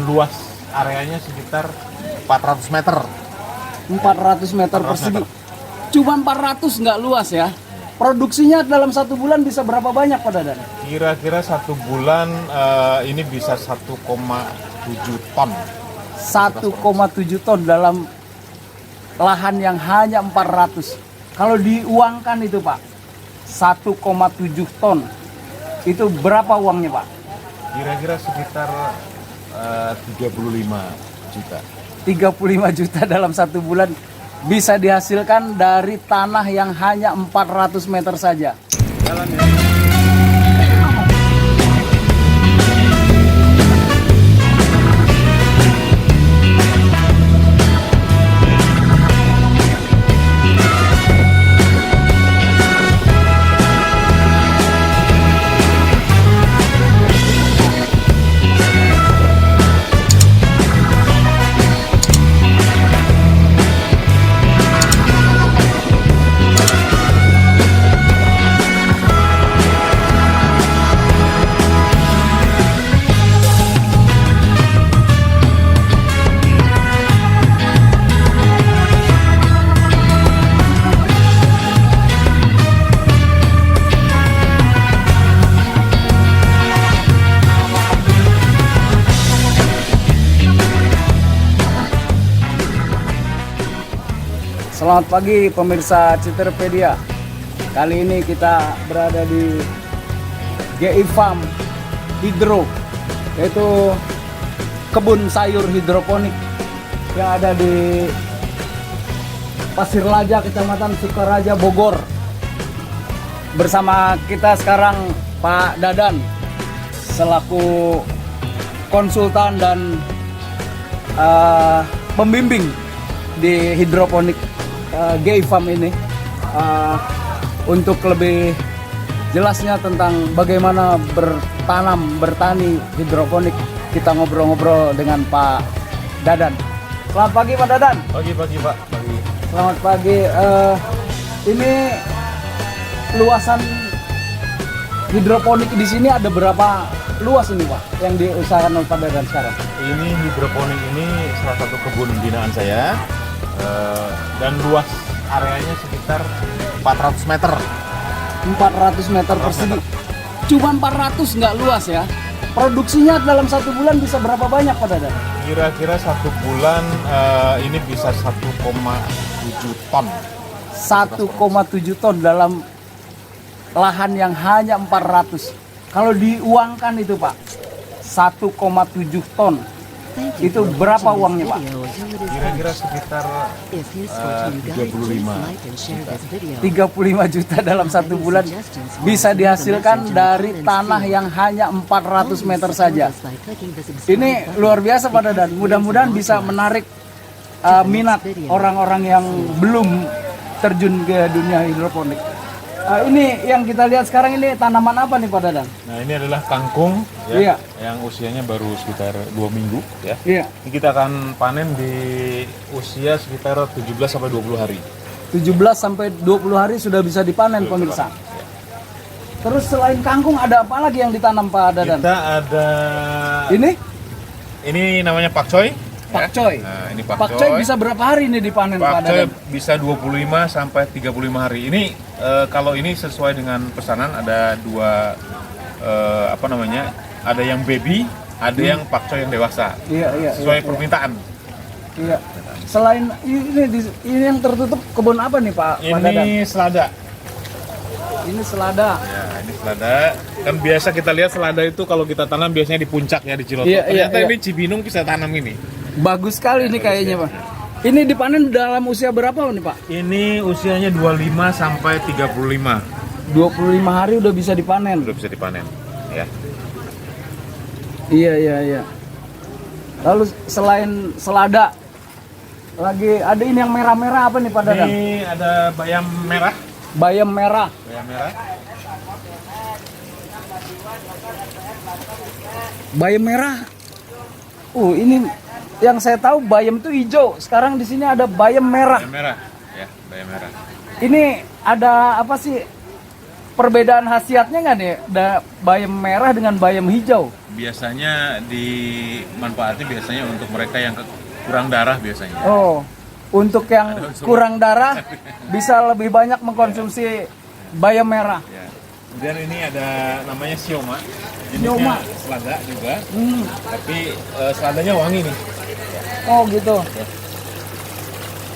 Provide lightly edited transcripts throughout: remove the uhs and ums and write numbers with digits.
luas areanya sekitar 400 meter. 400 meter persegi. Cuma 400 nggak luas ya. Produksinya dalam 1 bulan bisa berapa banyak Pak Dadan? Kira-kira 1 bulan ini bisa 1,7 ton. 1,7 ton dalam lahan yang hanya 400. Kalau diuangkan itu Pak, 1,7 ton. Itu berapa uangnya Pak? Kira-kira sekitar 35 juta. 35 juta dalam 1 bulan bisa dihasilkan dari tanah yang hanya 400 meter saja. Jalan ya. Selamat pagi pemirsa Citerpedia. Kali ini kita berada di GI Farm Hidro, yaitu kebun sayur hidroponik yang ada di Pasir Laja, Kecamatan Sukaraja, Bogor. Bersama kita sekarang Pak Dadan selaku konsultan dan pembimbing di hidroponik GI Farm ini. Untuk lebih jelasnya tentang bagaimana bertani hidroponik, kita ngobrol-ngobrol dengan Pak Dadan. Selamat pagi Pak Dadan. Pagi Pak. Pagi. Selamat pagi. Ini luasan hidroponik di sini ada berapa luas ini Pak yang diusahakan oleh Pak Dadan sekarang? Ini hidroponik ini salah satu kebun binaan saya. Dan luas areanya sekitar 400 meter. 400 meter persegi. Cuma 400 nggak luas ya. Produksinya dalam 1 bulan bisa berapa banyak Pak Dadan? Kira-kira 1 bulan ini bisa 1,7 ton. 1,7 ton dalam lahan yang hanya 400. Kalau diuangkan itu Pak, 1,7 ton. Itu berapa uangnya Pak? Kira-kira sekitar 35 juta. 35 juta dalam 1 bulan bisa dihasilkan dari tanah yang hanya 400 meter saja. Ini luar biasa Pak Dadan. Mudah-mudahan bisa menarik minat orang-orang yang belum terjun ke dunia hidroponik. Ini yang kita lihat sekarang ini tanaman apa nih Pak Dadan? Nah ini adalah kangkung ya, Iya. yang usianya baru sekitar 2 minggu ya. Iya. Ini kita akan panen di usia sekitar 17 sampai 20 hari. 17 sampai 20 hari sudah bisa dipanen pemirsa. Ya. Terus selain kangkung ada apa lagi yang ditanam Pak Dadan? Kita ada ini namanya pakcoy. Pakcoy. Ya. Nah, ini Pakcoy bisa berapa hari ini dipanen Pak Pakcoy Dadan? bisa 25 sampai 35 hari. Ini kalau ini sesuai dengan pesanan ada dua ada yang baby, ada yang pakcoy yang dewasa. Iya, sesuai permintaan. Iya. Selain ini yang tertutup kebun apa nih Pak Dadan? Ini selada. Ini selada. Ya, ini selada. Kan biasa kita lihat selada itu kalau kita tanam biasanya di puncak ya, di Ciloto. Iya, Ternyata iya. ini Cibinong bisa tanam ini. Bagus sekali ini kayaknya Pak. Ini dipanen dalam usia berapa nih Pak? Ini usianya 25 sampai 35. 25 hari udah bisa dipanen. Udah bisa dipanen ya. Iya. Lalu selain selada lagi ada ini yang merah-merah apa nih Pak Dadan? Ini ada bayam merah. Bayam merah. Bayam merah. Bayam merah. Ini yang saya tahu bayam itu hijau. Sekarang di sini ada bayam merah. Bayam merah. Ya, bayam merah. Ini ada apa sih perbedaan khasiatnya nggak nih, bayam merah dengan bayam hijau? Biasanya dimanfaatkan biasanya untuk mereka yang kurang darah biasanya. Oh, untuk yang kurang darah bisa lebih banyak mengkonsumsi bayam merah. Ya. Kemudian ini ada namanya sioma, Sioma. jenisnya selada juga, tapi seladanya wangi nih. Oh gitu.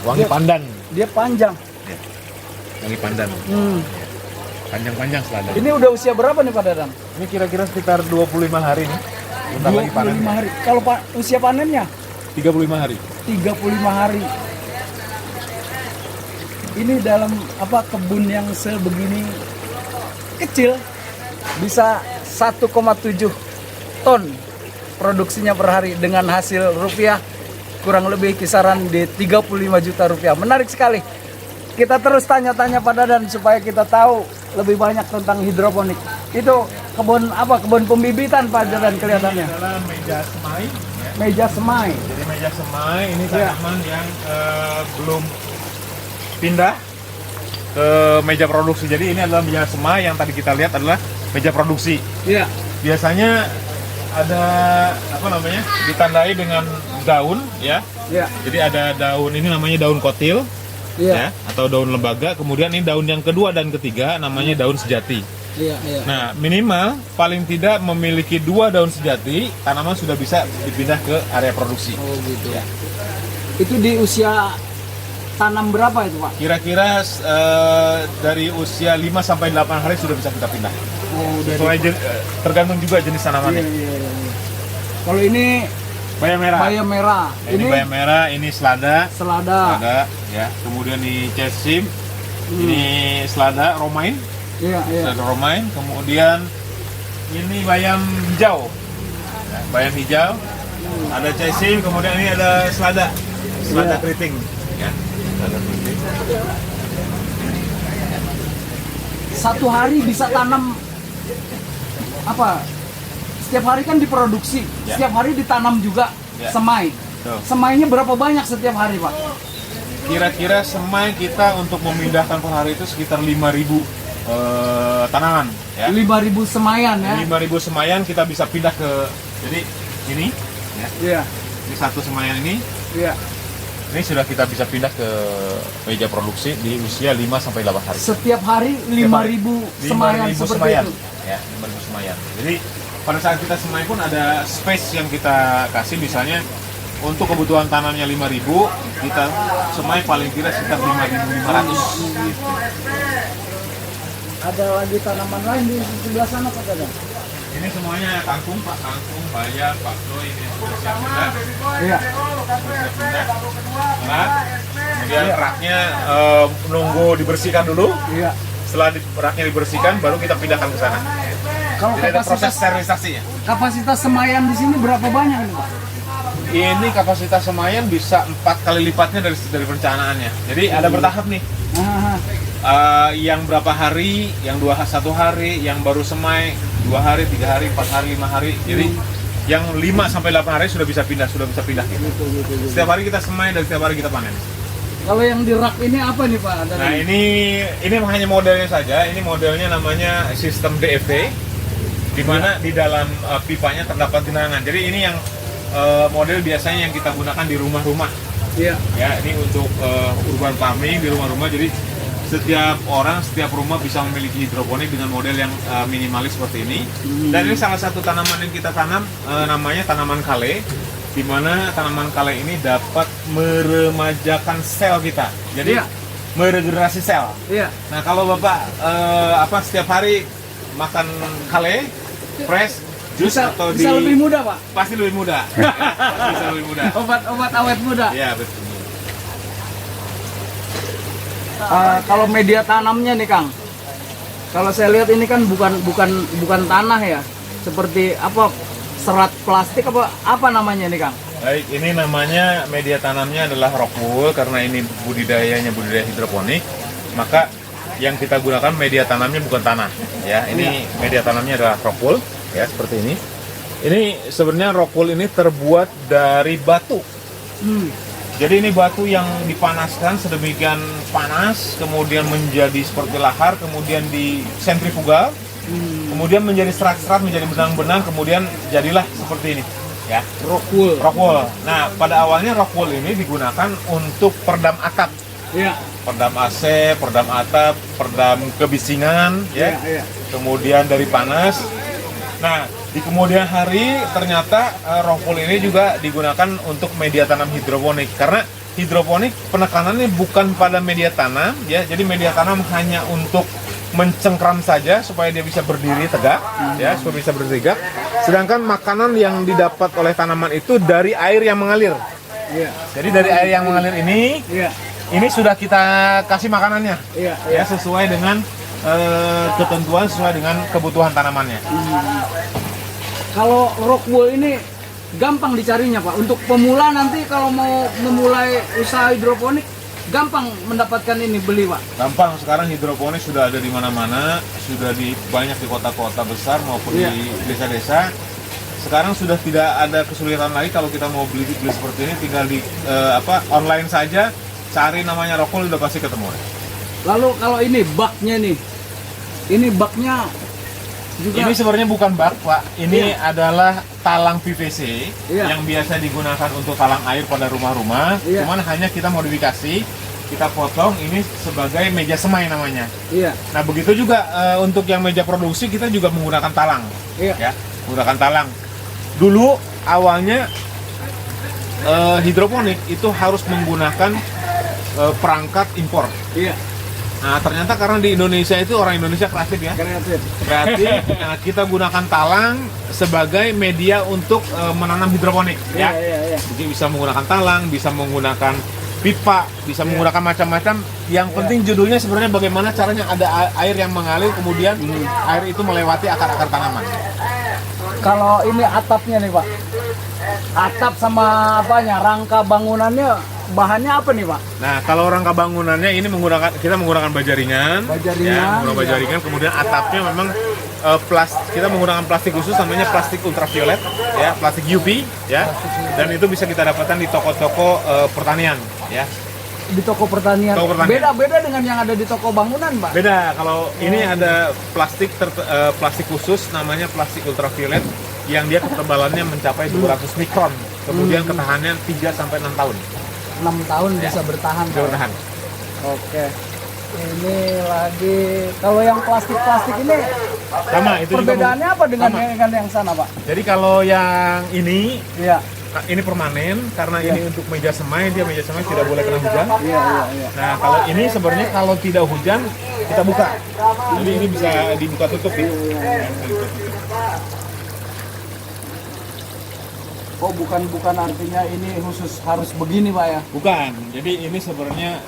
Wangi Dia- pandan. Dia panjang. Ya. Wangi pandan. Panjang-panjang selada. Ini udah usia berapa nih Pak Dadan? Ini kira-kira sekitar 25 hari nih. Bentar lagi 25 panen. hari. Kalau usia panennya 35 hari. 35 hari. Ini dalam kebun yang sebegini kecil bisa 1,7 ton produksinya per hari dengan hasil rupiah kurang lebih kisaran di 35 juta rupiah. Menarik sekali. Kita terus tanya-tanya Pak Dadan supaya kita tahu lebih banyak tentang hidroponik. Itu kebun kebun pembibitan Pak Dadan kelihatannya. Ini adalah meja semai. Ya. Meja semai. Jadi meja semai ini tanaman yang belum pindah ke meja produksi. Jadi ini adalah meja semai yang tadi kita lihat adalah meja produksi. Iya. Biasanya ada ditandai dengan daun ya. Iya. Jadi ada daun ini namanya daun kotil Iya. ya, atau daun lembaga. Kemudian ini daun yang kedua dan ketiga namanya daun sejati. Iya, iya. Nah, minimal paling tidak memiliki 2 daun sejati, tanaman sudah bisa dipindah ke area produksi. Oh gitu. Ya. Itu di usia tanam berapa itu Pak? Kira-kira dari usia 5 sampai 8 hari sudah bisa kita pindah. Oh, Sesuai tergantung juga jenis tanamannya. Iya. Kalau ini Bayam merah. bayam merah. Ini bayam merah, ini selada. selada. Selada, ya. Kemudian ini cesim. Ini selada romain. Iya, iya. Selada romain. Kemudian ini bayam hijau. Ya, bayam hijau. Ada cesim, kemudian ini ada selada. Selada Iya. keriting, ya. Selada keriting. Satu hari bisa tanam setiap hari kan diproduksi, Ya. setiap hari ditanam juga Ya. semai. Tuh. Semainya berapa banyak setiap hari Pak? Kira-kira semai kita untuk memindahkan per hari itu sekitar 5.000 tanaman, ya. 5.000 semaian ya? 5.000 semayan kita bisa pindah ke, jadi ini, ya. Iya, Ini satu semayan ini sudah kita bisa pindah ke meja produksi di usia 5 sampai 8 hari. setiap hari 5.000 semayan 5.000 seperti semayan. itu. Ya, 5.000 semayan. Jadi pada saat kita semai pun ada space yang kita kasih, misalnya untuk kebutuhan tanamnya 5.000, kita semai paling tidak sekitar 5.500. Gitu. Ada lagi tanaman lain di sebelah sana Pak Dadan? Ini semuanya kangkung, Pak. Kangkung, bayam, pakcoy, ini sudah siap pindah. Iya. Nah, kemudian raknya nunggu dibersihkan dulu. Iya. Setelah raknya dibersihkan, baru kita pindahkan ke sana. Kalau Jadi ada proses sterilisasinya. kapasitas semaian di sini berapa banyak ini Pak? Ini kapasitas semayan bisa 4 kali lipatnya dari perencanaannya. Jadi ada bertahap nih. Ah, Yang berapa hari, yang 1 hari, yang baru semai 2 hari, 3 hari, 4 hari, 5 hari. Jadi yang 5 sampai 8 hari sudah bisa pindah gitu. gitu. Setiap hari kita semai dan setiap hari kita panen. Kalau yang di rak ini apa nih Pak? Nah, ini hanya modelnya saja. Ini modelnya namanya sistem DFT, di mana di dalam pipanya terdapat genangan. Jadi ini yang model biasanya yang kita gunakan di rumah-rumah. Iya. Ya, ini untuk urban farming di rumah-rumah. Jadi setiap rumah bisa memiliki hidroponik dengan model yang minimalis seperti ini. Dan ini salah satu tanaman yang kita tanam, namanya tanaman kale, di mana tanaman kale ini dapat meremajakan sel kita. Jadi Iya. meregenerasi sel. Iya. Nah, kalau Bapak setiap hari makan kale fresh, jus Bisa atau lebih mudah Pak. pasti lebih mudah. Ya, pasti bisa lebih mudah. Obat awet muda. Iya, betul. Kalau media tanamnya nih Kang, kalau saya lihat ini kan bukan tanah ya, seperti serat plastik apa namanya nih Kang? Baik, ini namanya media tanamnya adalah rock wool karena ini budidaya hidroponik. Maka yang kita gunakan media tanamnya bukan tanah, ya. Ini media tanamnya adalah rock wool, ya, seperti ini. Ini sebenarnya rock wool ini terbuat dari batu. Jadi ini batu yang dipanaskan sedemikian panas, kemudian menjadi seperti lahar, kemudian di sentrifugal, kemudian menjadi serat-serat, menjadi benang-benang, kemudian jadilah seperti ini, ya. Rock wool. Rock wool. Nah, pada awalnya rock wool ini digunakan untuk peredam atap, Iya. peredam AC, peredam atap, peredam kebisingan, ya. Iya. Kemudian dari panas. Nah, di kemudian hari ternyata rock wool ini juga digunakan untuk media tanam hidroponik, karena hidroponik penekanannya bukan pada media tanam, ya. Jadi media tanam hanya untuk mencengkram saja supaya dia bisa berdiri tegak, ya, supaya bisa berdiri tegak. Sedangkan makanan yang didapat oleh tanaman itu dari air yang mengalir. Iya. Jadi dari air yang mengalir ini, Iya. ini sudah kita kasih makanannya, Iya. ya, sesuai dengan ketentuan, sesuai dengan kebutuhan tanamannya. Kalau rock wool ini gampang dicarinya Pak. Untuk pemula nanti kalau mau memulai usaha hidroponik, gampang mendapatkan ini, beli Pak. Gampang, sekarang hidroponik sudah ada di mana-mana, sudah banyak di kota-kota besar maupun Iya. di desa-desa. Sekarang sudah tidak ada kesulitan lagi kalau kita mau beli seperti ini, tinggal di online saja, cari namanya rock wool udah pasti ketemu. Lalu kalau ini baknya nih, ini baknya juga. Ini sebenarnya bukan bak, Pak. Ini adalah talang PVC Iya. yang biasa digunakan untuk talang air pada rumah-rumah. Iya. Cuman hanya kita modifikasi, kita potong ini sebagai meja semai namanya. Iya. Nah, begitu juga untuk yang meja produksi kita juga menggunakan talang. Iya. Ya, menggunakan talang. Dulu awalnya hidroponik itu harus menggunakan perangkat impor. Iya. Nah, ternyata karena di Indonesia itu orang Indonesia kreatif ya. Kreatif. Nah, kita gunakan talang sebagai media untuk menanam hidroponik, ya. Iya. Jadi bisa menggunakan talang, bisa menggunakan pipa, bisa menggunakan macam-macam. Yang penting judulnya sebenarnya bagaimana caranya ada air yang mengalir, kemudian air itu melewati akar-akar tanaman. Kalau ini atapnya nih Pak, atap sama apanya, rangka bangunannya, bahannya apa nih Pak? Nah, kalau rangka bangunannya ini kita menggunakan baja ringan, Baja ringan, ya, menggunakan baja ya. ringan. Kemudian atapnya memang kita menggunakan plastik khusus namanya plastik ultraviolet, ya, plastik UV, ya. Dan itu bisa kita dapatkan di toko-toko pertanian, ya. Di toko pertanian. Toko pertanian. Beda-beda dengan yang ada di toko bangunan Pak. Beda, kalau ini ada plastik khusus namanya plastik ultraviolet yang dia ketebalannya mencapai 200 mikron. Kemudian ketahanannya 3 sampai 6 tahun. 6 tahun Ya. bisa bertahan. Bisa Pak. bertahan. Oke. Ini lagi, kalau yang plastik-plastik ini Sama itu juga perbedaannya apa dengan sama. yang sana Pak? Jadi kalau yang ini Iya. permanen karena Iya. ini untuk meja semai, dia meja semai tidak boleh kena hujan. Iya. Nah, kalau ini sebenarnya kalau tidak hujan kita buka. Jadi ini bisa dibuka tutup ya. Bisa dibuka tutup. Oh, bukan artinya ini khusus harus begini Pak ya? Bukan. Jadi ini sebenarnya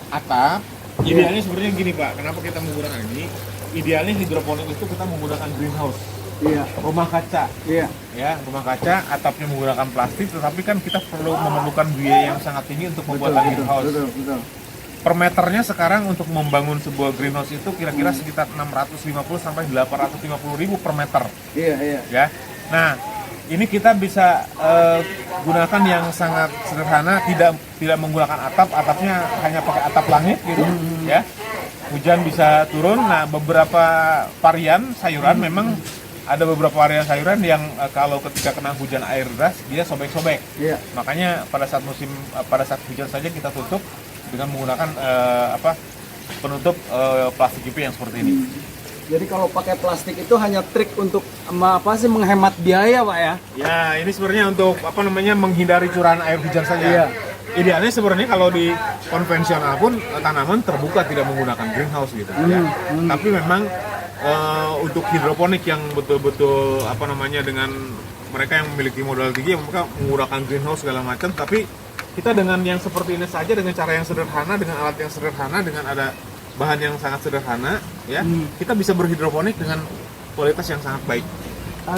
atap. Idealnya sebenarnya gini Pak. Kenapa kita menggunakan ini? Idealnya hidroponik itu kita menggunakan greenhouse, Iya. rumah kaca. Iya. Ya, rumah kaca, atapnya menggunakan plastik, tetapi kan kita perlu memerlukan biaya yang sangat tinggi untuk membuat greenhouse. Betul. Per meternya sekarang untuk membangun sebuah greenhouse itu kira-kira sekitar 650 sampai 850 ribu per meter, Iya. ya. Nah, ini kita bisa gunakan yang sangat sederhana, tidak menggunakan atapnya hanya pakai atap langit gitu, ya. Hujan bisa turun. Nah, beberapa varian sayuran memang ada beberapa varian sayuran yang kalau ketika kena hujan air deras dia sobek-sobek. Iya. Makanya pada saat hujan saja kita tutup dengan menggunakan penutup plastik UV yang seperti ini. Jadi kalau pakai plastik itu hanya trik untuk menghemat biaya Pak ya? Ya, ini sebenarnya untuk menghindari curahan air hujan saja. Iya. Idealnya sebenarnya kalau di konvensional pun tanaman terbuka tidak menggunakan greenhouse gitu ya. Tapi memang untuk hidroponik yang betul-betul dengan mereka yang memiliki modal tinggi, mereka menggunakan greenhouse segala macam, tapi kita dengan yang seperti ini saja, dengan cara yang sederhana, dengan alat yang sederhana, dengan ada bahan yang sangat sederhana, ya, kita bisa berhidroponik dengan kualitas yang sangat baik.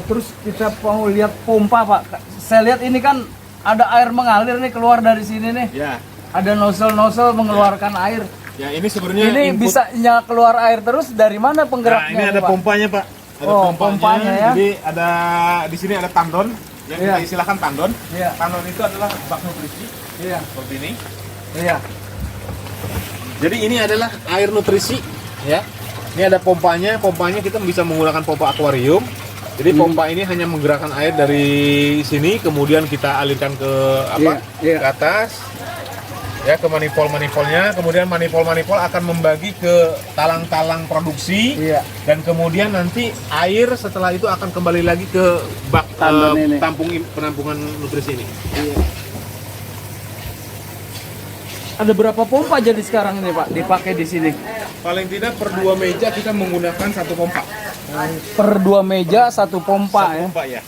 Terus kita mau lihat pompa Pak. Saya lihat ini kan ada air mengalir nih keluar dari sini nih. Ya, Ada nozzle mengeluarkan air. ya ini sebenarnya Ini input. bisa keluar air terus dari mana Nah, penggeraknya? ini ada Pak? pompanya Pak. Ada Oh, pompanya pompanya ya. Jadi di sini ada tandon. yang Iya. kita istilahkan tandon. Iya. Tandon itu adalah bak nutrisi Iya. seperti ini. Iya. Jadi ini adalah air nutrisi, ya. Ini ada pompanya. Pompanya kita bisa menggunakan pompa akuarium. Jadi pompa ini hanya menggerakkan air dari sini, kemudian kita alirkan ke apa? Iya, iya. Ke atas, ya, ke manifold-manifoldnya. Kemudian manifold-manifold akan membagi ke talang-talang produksi. Iya. Dan kemudian nanti air setelah itu akan kembali lagi ke bak Tandon ini. penampungan nutrisi ini. Iya. Ada berapa pompa jadi sekarang ini Pak dipakai di sini? Paling tidak per 2 meja kita menggunakan 1 pompa. Per 2 meja 1 pompa ya. Pompa ya.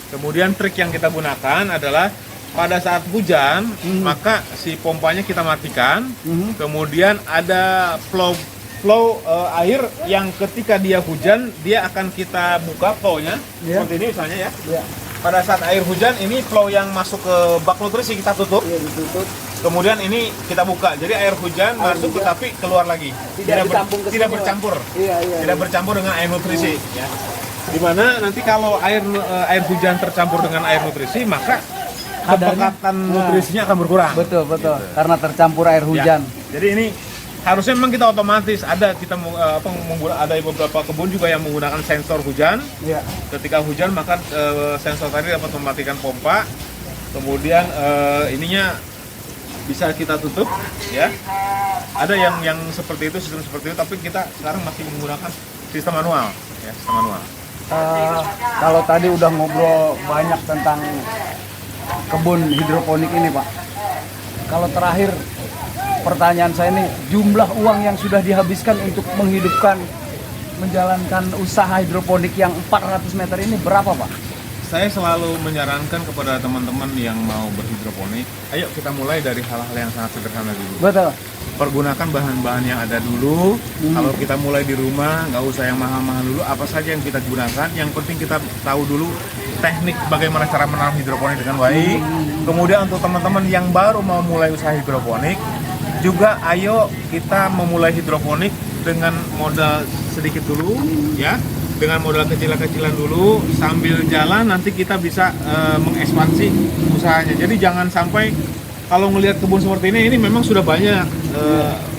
Kemudian trik yang kita gunakan adalah pada saat hujan, maka si pompanya kita matikan. Kemudian ada flow air yang ketika dia hujan, dia akan kita buka flow-nya. Iya. Seperti ini misalnya ya. Iya. Pada saat air hujan, ini flow yang masuk ke bak nutrisi kita tutup. Iya, ditutup. Kemudian ini kita buka. Jadi air hujan masuk tetapi keluar lagi. Tidak bercampur ke tidak sini, bercampur. Iya, iya. Tidak bercampur dengan air nutrisi, ya. Dimana nanti kalau air hujan tercampur dengan air nutrisi, maka Kadarnya- kepekatan nutrisinya akan berkurang. Betul, betul. Gitu. Karena tercampur air hujan. Ya. Jadi ini harusnya memang kita otomatis ada ada beberapa kebun juga yang menggunakan sensor hujan. Iya. Ketika hujan maka sensor tadi dapat mematikan pompa. Kemudian ininya bisa kita tutup, ya. Ada yang seperti itu, sistem seperti itu, tapi kita sekarang masih menggunakan sistem manual, ya, sistem manual. Kalau tadi udah ngobrol banyak tentang kebun hidroponik ini Pak. Kalau terakhir pertanyaan saya ini, jumlah uang yang sudah dihabiskan untuk menjalankan usaha hidroponik yang 400 meter ini berapa Pak? Saya selalu menyarankan kepada teman-teman yang mau berhidroponik, ayo kita mulai dari hal-hal yang sangat sederhana dulu. Betul. Pergunakan bahan-bahan yang ada dulu. Kalau kita mulai di rumah, nggak usah yang mahal-mahal dulu. Apa saja yang kita gunakan, yang penting kita tahu dulu teknik bagaimana cara menanam hidroponik dengan baik. Kemudian untuk teman-teman yang baru mau mulai usaha hidroponik, juga ayo kita memulai hidroponik dengan modal sedikit dulu, ya. Dengan modal kecil-kecilan dulu, sambil jalan nanti kita bisa mengekspansi usahanya. Jadi jangan sampai kalau melihat kebun seperti ini memang sudah banyak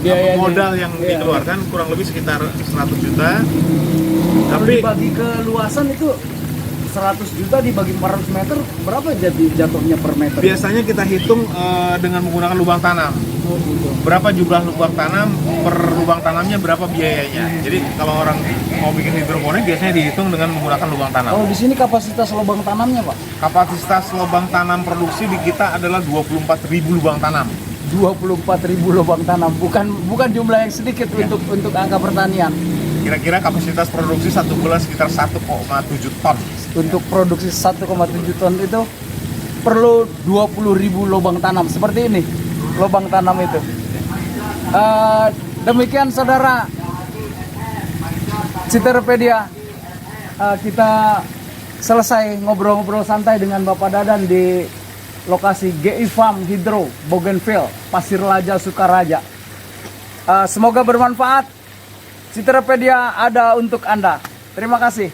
Biayanya. modal yang dikeluarkan, kurang lebih sekitar 100 juta. Kalau Tapi dibagi ke luasan itu 100 juta dibagi 400 meter, berapa jadi jatuhnya per meter? biasanya kita hitung dengan menggunakan lubang tanam. Oh, gitu. Berapa jumlah lubang tanam, per lubang tanamnya berapa biayanya. Jadi kalau orang mau bikin hidroponik biasanya dihitung dengan menggunakan lubang tanam. Oh, di sini kapasitas lubang tanamnya Pak? Kapasitas lubang tanam produksi di kita adalah 24.000 lubang tanam. 24.000 lubang tanam, bukan jumlah yang sedikit untuk angka pertanian. Kira-kira kapasitas produksi satu bulan sekitar 1,7 ton. Untuk produksi 1,7 ton itu perlu 20.000 lubang tanam seperti ini, lubang tanam itu. Demikian saudara Citerpedia, kita selesai ngobrol-ngobrol santai dengan Bapak Dadan di lokasi GI Farm Hidro Bougainville, Pasir Laja, Sukaraja. Semoga bermanfaat. Citerpedia ada untuk Anda. Terima kasih.